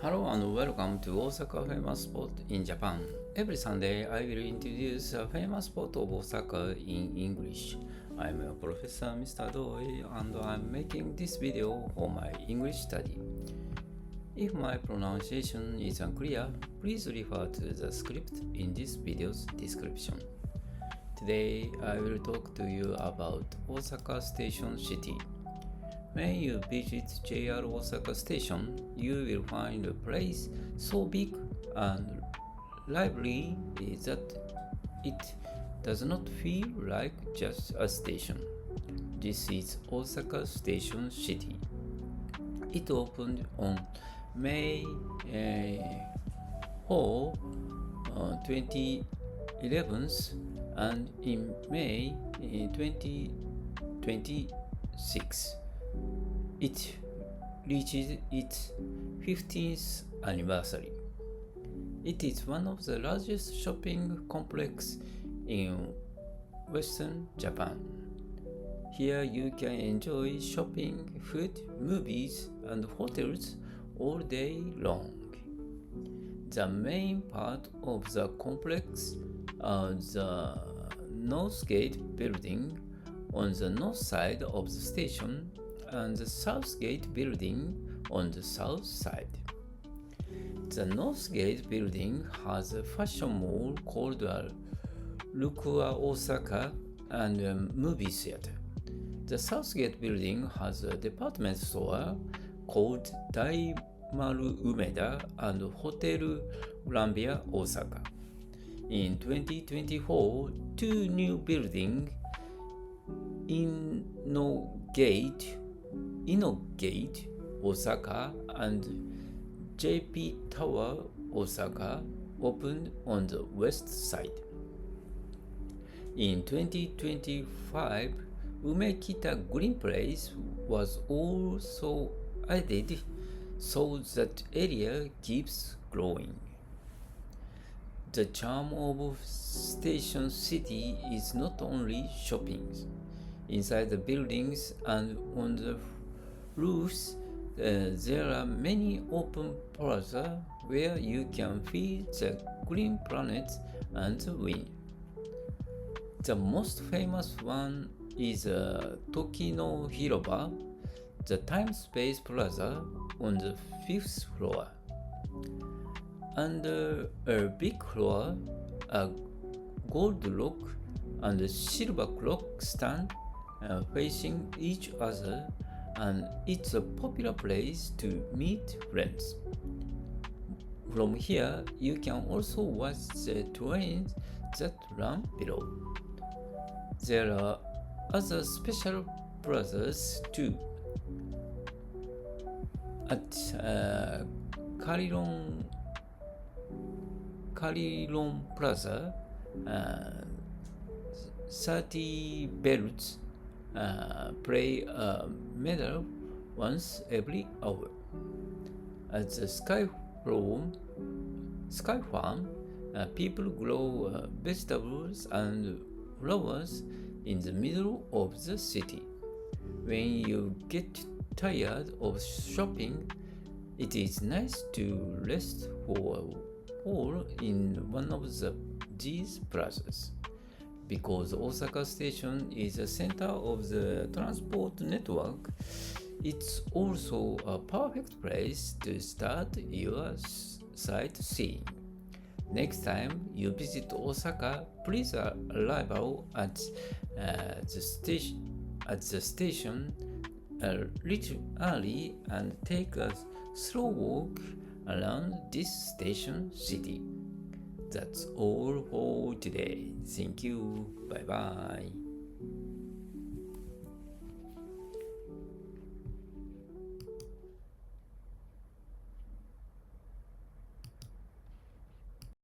Hello and welcome to Osaka famous spot in Japan. Every Sunday I will introduce a famous spot of Osaka in English. I'm a professor Mr. Doi and I'm making this video for my English study. If my pronunciation is unclear, please refer to the script in this video's description. Today I will talk to you about Osaka Station City. When you visit JR Osaka Station, you will find a place so big and lively that it does not feel like just a station. This is Osaka Station City. It opened on May 4, 2011 and in May 2026. It reached its 15th anniversary. It is one of the largest shopping complexes in Western Japan. Here you can enjoy shopping, food, movies, and hotels all day long. The main part of the complex are the Northgate building on the north side of the station and the Southgate building on the south side. The Northgate building has a fashion mall called Unclear Osaka and a movie theater. The Southgate building has a department store called Daimaru Umeda and Hotel Grambia Osaka. In 2024, two new buildings Inogate Osaka and JP Tower Osaka opened on the west side. In 2025, Umekita Green Place was also added so that area keeps growing. The charm of Station City is not only shopping. Inside the buildings and on the roofs, there are many open plazas where you can feel the green planet and the wind. The most famous one is Tokino Hiroba, the Time Space Plaza on the 5th floor. Under a big floor, a gold rock and a silver clock stand facing each other, and it's a popular place to meet friends. From here, you can also watch the trains that run below. There are other special plazas too. At Carilon Plaza, 30 bells play a medal once every hour. At the Sky Farm, people grow vegetables and flowers in the middle of the city. When you get tired of shopping, it is nice to rest for a while in one of these plazas. Because Osaka Station is a center of the transport network, it's also a perfect place to start your sightseeing. Next time you visit Osaka, please arrive at the station a little early and take a slow walk around this station city. That's all for today. Thank you. Bye bye.